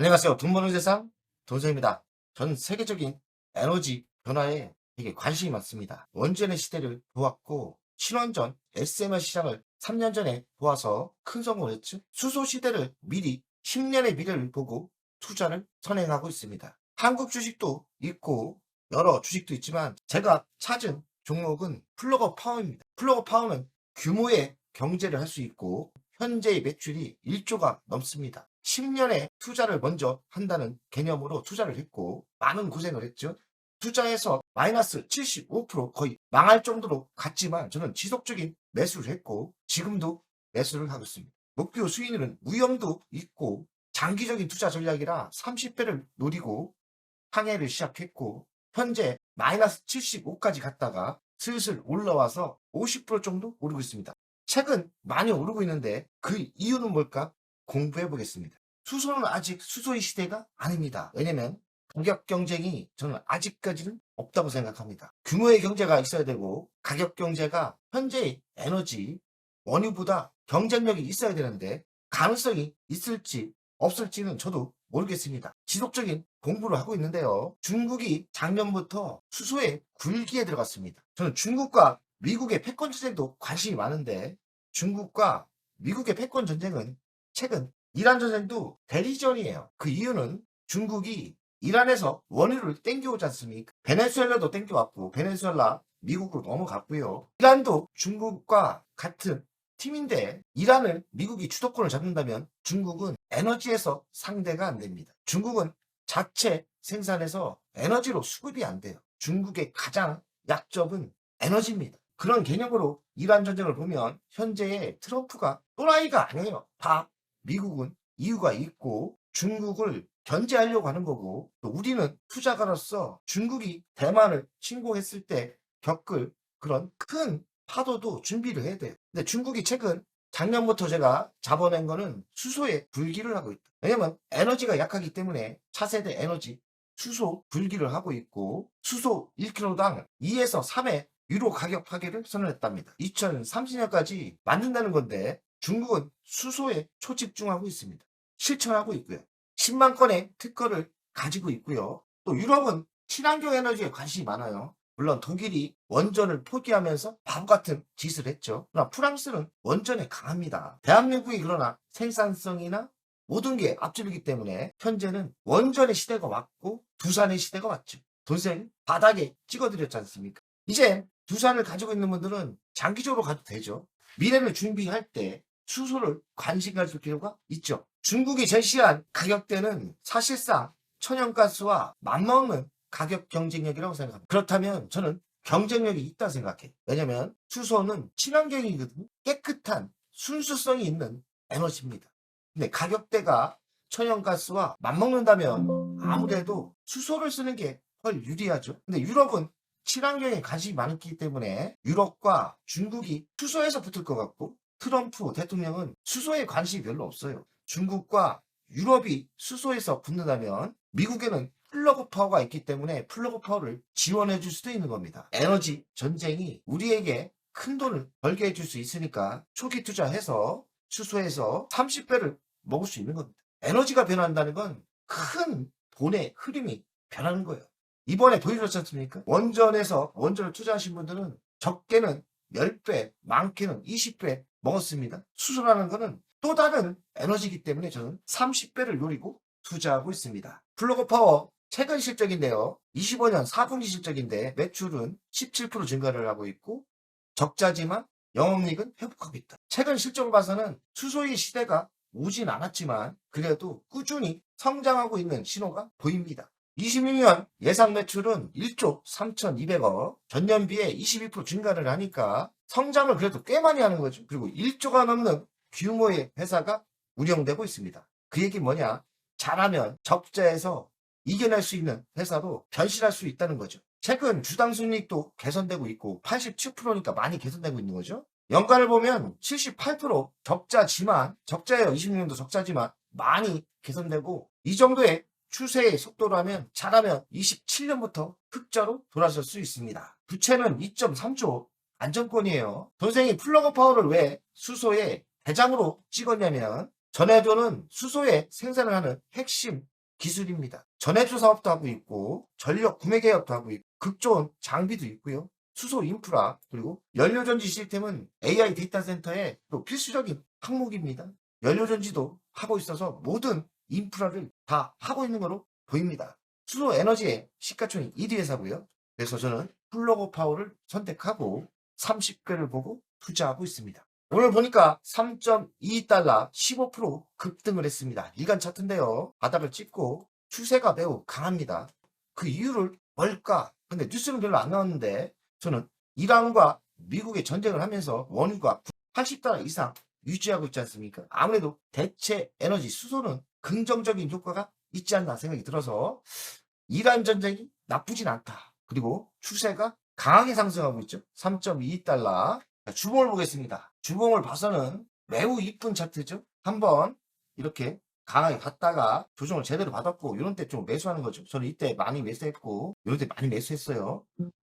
안녕하세요. 돈 버는 세상 돈세입니다. 저는 세계적인 에너지 변화에 되게 관심이 많습니다. 원전의 시대를 보았고 신원전 SMR 시장을 3년 전에 보아서 큰 성공을 했죠. 수소 시대를 미리 10년의 미래를 보고 투자를 선행하고 있습니다. 한국 주식도 있고 여러 주식도 있지만 제가 찾은 종목은 플러거 파워입니다. 플러거 파워는 규모의 경제를 할 수 있고 현재의 매출이 1조가 넘습니다. 10년의 투자를 먼저 한다는 개념으로 투자를 했고 많은 고생을 했죠. 투자해서 마이너스 75% 거의 망할 정도로 갔지만 저는 지속적인 매수를 했고 지금도 매수를 하고 있습니다. 목표 수익률은 위험도 있고 장기적인 투자 전략이라 30배를 노리고 항해를 시작했고 현재 마이너스 75까지 갔다가 슬슬 올라와서 50% 정도 오르고 있습니다. 최근 많이 오르고 있는데 그 이유는 뭘까? 공부해 보겠습니다. 수소는 아직 수소의 시대가 아닙니다. 왜냐면 가격 경쟁이 저는 아직까지는 없다고 생각합니다. 규모의 경제가 있어야 되고 가격 경제가 현재의 에너지 원유보다 경쟁력이 있어야 되는데 가능성이 있을지 없을지는 저도 모르겠습니다. 지속적인 공부를 하고 있는데요. 중국이 작년부터 수소의 굴기에 들어갔습니다. 저는 중국과 미국의 패권 전쟁도 관심이 많은데 중국과 미국의 패권 전쟁은 최근 이란 전쟁도 대리전이에요. 그 이유는 중국이 이란에서 원유를 땡겨오지 않습니까? 베네수엘라도 땡겨왔고 베네수엘라 미국으로 넘어갔고요. 이란도 중국과 같은 팀인데 이란을 미국이 주도권을 잡는다면 중국은 에너지에서 상대가 안 됩니다. 중국은 자체 생산해서 에너지로 수급이 안 돼요. 중국의 가장 약점은 에너지입니다. 그런 개념으로 이란 전쟁을 보면 현재의 트럼프가 또라이가 아니에요. 다 미국은 이유가 있고 중국을 견제하려고 하는 거고 또 우리는 투자가로서 중국이 대만을 침공했을 때 겪을 그런 큰 파도도 준비를 해야 돼요. 근데 중국이 최근 작년부터 제가 잡아낸 거는 수소에 불기를 하고 있다. 왜냐면 에너지가 약하기 때문에 차세대 에너지 수소 불기를 하고 있고 수소 1kg당 2에서 3의 유로 가격 하계를 선언했답니다. 2030년까지 만든다는 건데 중국은 수소에 초집중하고 있습니다. 실천하고 있고요. 10만 건의 특허를 가지고 있고요. 또 유럽은 친환경 에너지에 관심이 많아요. 물론 독일이 원전을 포기하면서 바보 같은 짓을 했죠. 그러나 프랑스는 원전에 강합니다. 대한민국이 그러나 생산성이나 모든 게 앞줄이기 때문에 현재는 원전의 시대가 왔고 두산의 시대가 왔죠. 돈생 바닥에 찍어드렸지 않습니까? 이제 두산을 가지고 있는 분들은 장기적으로 가도 되죠. 미래를 준비할 때 수소를 관심 가질 필요가 있죠. 중국이 제시한 가격대는 사실상 천연가스와 맞먹는 가격 경쟁력이라고 생각합니다. 그렇다면 저는 경쟁력이 있다 생각해요. 왜냐면 수소는 친환경이거든요. 깨끗한 순수성이 있는 에너지입니다. 근데 가격대가 천연가스와 맞먹는다면 아무래도 수소를 쓰는 게 훨 유리하죠. 근데 유럽은 친환경에 관심이 많기 때문에 유럽과 중국이 수소에서 붙을 것 같고 트럼프 대통령은 수소에 관심이 별로 없어요. 중국과 유럽이 수소에서 붙는다면 미국에는 플러그 파워가 있기 때문에 플러그 파워를 지원해 줄 수도 있는 겁니다. 에너지 전쟁이 우리에게 큰 돈을 벌게 해줄 수 있으니까 초기 투자해서 수소에서 30배를 먹을 수 있는 겁니다. 에너지가 변한다는 건 큰 돈의 흐름이 변하는 거예요. 이번에 보여줬지 않습니까? 원전에서 원전을 투자하신 분들은 적게는 10배, 많게는 20배 먹었습니다. 수소라는 거는 또 다른 에너지이기 때문에 저는 30배를 노리고 투자하고 있습니다. 플러그 파워 최근 실적인데요. 25년 4분기 실적인데 매출은 17% 증가를 하고 있고 적자지만 영업이익은 회복하고 있다. 최근 실적을 봐서는 수소의 시대가 오진 않았지만 그래도 꾸준히 성장하고 있는 신호가 보입니다. 26년 예상 매출은 1조 3,200억, 전년비에 22% 증가를 하니까 성장을 그래도 꽤 많이 하는 거죠. 그리고 1조가 넘는 규모의 회사가 운영되고 있습니다. 그 얘기 뭐냐? 잘하면 적자에서 이겨낼 수 있는 회사로 변신할 수 있다는 거죠. 최근 주당 순이익도 개선되고 있고 87%니까 많이 개선되고 있는 거죠. 연간을 보면 78% 적자지만 적자예요. 26년도 적자지만 많이 개선되고 이 정도의 추세의 속도라면 잘하면 27년부터 흑자로 돌아설 수 있습니다. 부채는 2.3조 안정권이에요. 돈생이 플러그 파워를 왜 수소의 대장으로 찍었냐면 전해도는 수소의 생산을 하는 핵심 기술입니다. 전해주 사업도 하고 있고 전력 구매 계약도 하고 있고 극좋은 장비도 있고요. 수소 인프라 그리고 연료전지 시스템은 AI 데이터 센터의 또 필수적인 항목입니다. 연료전지도 하고 있어서 모든 인프라를 다 하고 있는 거로 보입니다. 수소 에너지의 시가총액 1위 회사고요. 그래서 저는 플러그 파워를 선택하고 30개를 보고 투자하고 있습니다. 오늘 보니까 3.2달러 15% 급등을 했습니다. 일간 차트인데요. 바닥을 찍고 추세가 매우 강합니다. 그 이유를 뭘까? 근데 뉴스는 별로 안 나왔는데 저는 이란과 미국의 전쟁을 하면서 원유가 80달러 이상 유지하고 있지 않습니까? 아무래도 대체 에너지 수소는 긍정적인 효과가 있지 않나 생각이 들어서 이란 전쟁이 나쁘진 않다. 그리고 추세가 강하게 상승하고 있죠. 3.2달러. 주봉을 보겠습니다. 주봉을 봐서는 매우 이쁜 차트죠. 한번 이렇게 강하게 갔다가 조정을 제대로 받았고 이런 때 좀 매수하는 거죠. 저는 이때 많이 매수했고 이런 때 많이 매수했어요.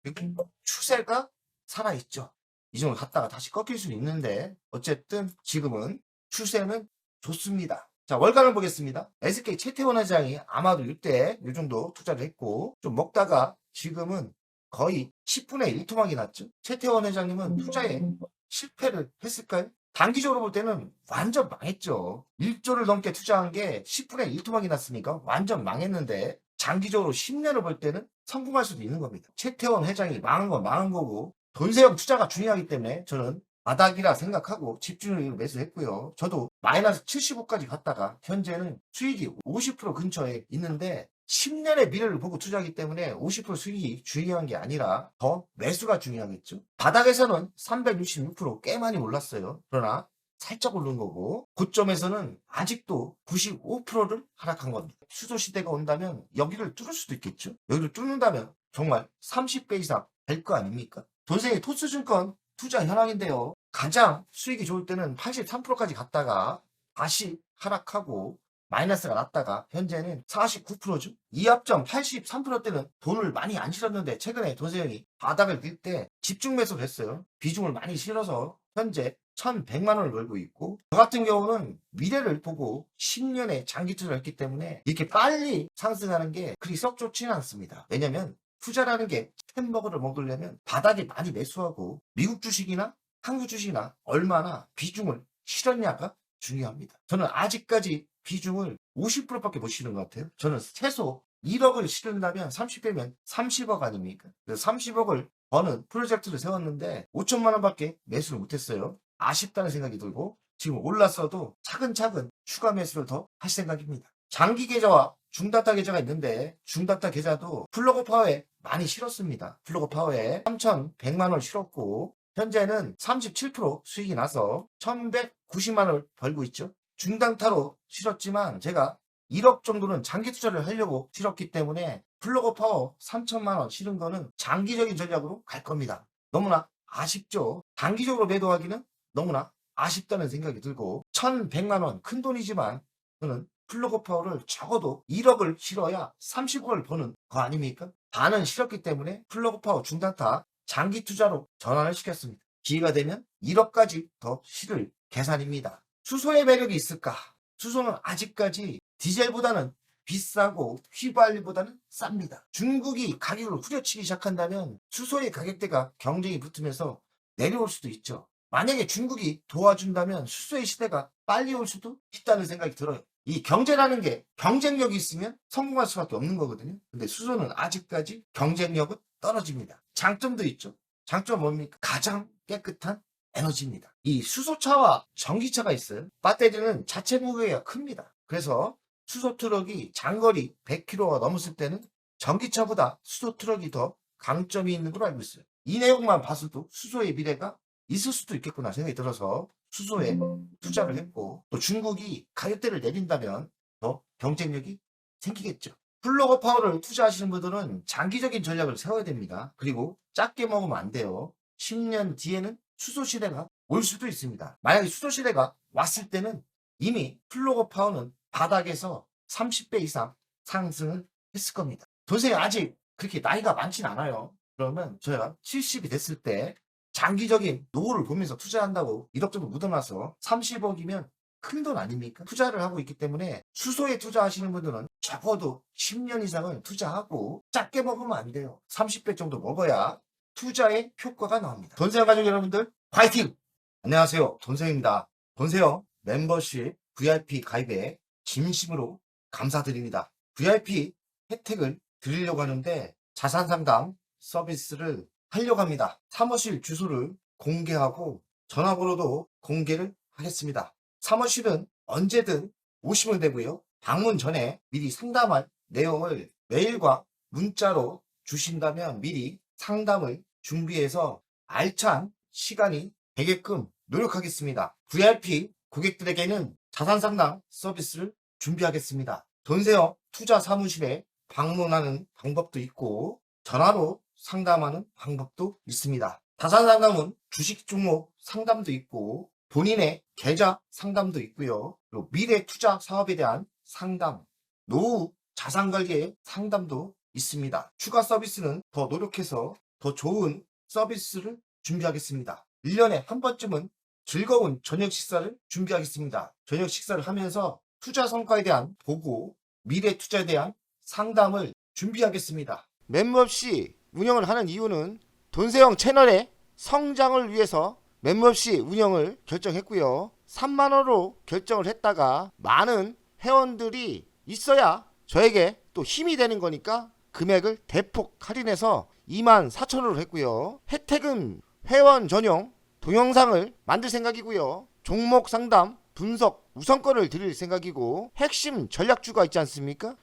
그리고 추세가 살아있죠. 이 정도 갔다가 다시 꺾일 수는 있는데 어쨌든 지금은 추세는 좋습니다. 자, 월간을 보겠습니다. SK 최태원 회장이 아마도 이때 이 정도 투자를 했고 좀 먹다가 지금은 거의 10분의 1 토막이 났죠. 최태원 회장님은 투자에 실패를 했을까요? 단기적으로 볼 때는 완전 망했죠. 1조를 넘게 투자한 게 10분의 1 토막이 났으니까 완전 망했는데 장기적으로 10년을 볼 때는 성공할 수도 있는 겁니다. 최태원 회장이 망한 건 망한 거고 돈세형 투자가 중요하기 때문에 저는 바닥이라 생각하고 집중력으로 매수했고요. 저도 마이너스 75까지 갔다가 현재는 수익이 50% 근처에 있는데 10년의 미래를 보고 투자하기 때문에 50% 수익이 중요한 게 아니라 더 매수가 중요하겠죠. 바닥에서는 366%꽤 많이 올랐어요. 그러나 살짝 오른 거고 고점에서는 아직도 95%를 하락한 겁니다. 수소 시대가 온다면 여기를 뚫을 수도 있겠죠. 여기를 뚫는다면 정말 30배 이상 될 거 아닙니까? 돈생의 토스증권 투자 현황인데요. 가장 수익이 좋을 때는 83%까지 갔다가 다시 하락하고 마이너스가 났다가 현재는 49%죠. 이합점 83%대는 돈을 많이 안 실었는데 최근에 돈세형이 바닥을 밀 때 집중 매수를 했어요. 비중을 많이 실어서 현재 1,100만 원을 벌고 있고 저 같은 경우는 미래를 보고 10년의 장기 투자를 했기 때문에 이렇게 빨리 상승하는 게 그리 썩 좋지는 않습니다. 왜냐면 투자라는 게 햄버거를 먹으려면 바닥에 많이 매수하고 미국 주식이나 한국 주식이나 얼마나 비중을 실었냐가 중요합니다. 저는 아직까지 비중을 50%밖에 못 실은 것 같아요. 저는 최소 1억을 실은다면 30배면 30억 아닙니까? 그래서 30억을 버는 프로젝트를 세웠는데 5천만 원밖에 매수를 못했어요. 아쉽다는 생각이 들고 지금 올랐어도 차근차근 추가 매수를 더 할 생각입니다. 장기 계좌와 중단타 계좌가 있는데 중단타 계좌도 플러그 파워에 많이 실었습니다. 플러그 파워에 3,100만 원 실었고 현재는 37% 수익이 나서 1,190만 원을 벌고 있죠. 중단타로 실었지만 제가 1억 정도는 장기 투자를 하려고 실었기 때문에 플러그 파워 3천만 원 실은 거는 장기적인 전략으로 갈 겁니다. 너무나 아쉽죠. 단기적으로 매도하기는 너무나 아쉽다는 생각이 들고 1,100만 원 큰 돈이지만 저는 플러그 파워를 적어도 1억을 실어야 30억을 버는 거 아닙니까? 반은 실었기 때문에 플러그 파워 중단타 장기 투자로 전환을 시켰습니다. 기회가 되면 1억까지 더 실을 계산입니다. 수소의 매력이 있을까? 수소는 아직까지 디젤보다는 비싸고 휘발유보다는 쌉니다. 중국이 가격을 후려치기 시작한다면 수소의 가격대가 경쟁이 붙으면서 내려올 수도 있죠. 만약에 중국이 도와준다면 수소의 시대가 빨리 올 수도 있다는 생각이 들어요. 이 경제라는 게 경쟁력이 있으면 성공할 수밖에 없는 거거든요. 근데 수소는 아직까지 경쟁력은 떨어집니다. 장점도 있죠. 장점은 뭡니까? 가장 깨끗한 에너지입니다. 이 수소차와 전기차가 있어요. 배터리는 자체 무게가 큽니다. 그래서 수소 트럭이 장거리 100km가 넘었을 때는 전기차보다 수소 트럭이 더 강점이 있는 걸로 알고 있어요. 이 내용만 봐서도 수소의 미래가 있을 수도 있겠구나 생각이 들어서 수소에 투자를 했고 또 중국이 가격대를 내린다면 더 경쟁력이 생기겠죠. 플러그 파워를 투자하시는 분들은 장기적인 전략을 세워야 됩니다. 그리고 작게 먹으면 안 돼요. 10년 뒤에는 수소 시대가 올 수도 있습니다. 만약에 수소 시대가 왔을 때는 이미 플러그 파워는 바닥에서 30배 이상 상승을 했을 겁니다. 도대체 아직 그렇게 나이가 많진 않아요. 그러면 저희가 70이 됐을 때 장기적인 노후를 보면서 투자한다고 1억 정도 묻어놔서 30억이면 큰 돈 아닙니까? 투자를 하고 있기 때문에 수소에 투자하시는 분들은 적어도 10년 이상은 투자하고 작게 먹으면 안 돼요. 30배 정도 먹어야 투자의 효과가 나옵니다. 돈세영 가족 여러분들 파이팅! 안녕하세요. 돈세영입니다. 돈세영 멤버십 VIP 가입에 진심으로 감사드립니다. VIP 혜택을 드리려고 하는데 자산 상담 서비스를 하려고 합니다. 사무실 주소를 공개하고 전화번호도 공개를 하겠습니다. 사무실은 언제든 오시면 되고요. 방문 전에 미리 상담할 내용을 메일과 문자로 주신다면 미리 상담을 준비해서 알찬 시간이 되게끔 노력하겠습니다. VIP 고객들에게는 자산 상담 서비스를 준비하겠습니다. 돈세영 투자 사무실에 방문하는 방법도 있고 전화로 상담하는 방법도 있습니다. 자산 상담은 주식 종목 상담도 있고 본인의 계좌 상담도 있고요. 그리고 미래 투자 사업에 대한 상담, 노후 자산 관리의 상담도 있습니다. 추가 서비스는 더 노력해서 더 좋은 서비스를 준비하겠습니다. 1년에 한 번쯤은 즐거운 저녁 식사를 준비하겠습니다. 저녁 식사를 하면서 투자 성과에 대한 보고, 미래 투자에 대한 상담을 준비하겠습니다. 멤버십 운영을 하는 이유는 돈세영 채널의 성장을 위해서 멤버십 운영을 결정했고요. 3만원으로 결정을 했다가 많은 회원들이 있어야 저에게 또 힘이 되는 거니까 금액을 대폭 할인해서 24,000원으로 했고요. 혜택은 회원 전용 동영상을 만들 생각이고요. 종목 상담 분석 우선권을 드릴 생각이고 핵심 전략주가 있지 않습니까?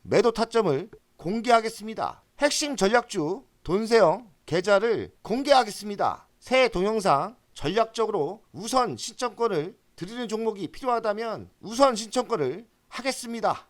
매도 타점을 공개하겠습니다. 핵심 전략주 돈세영 계좌를 공개하겠습니다. 새 동영상 전략적으로 우선 신청권을 드리는 종목이 필요하다면 우선 신청권을 하겠습니다.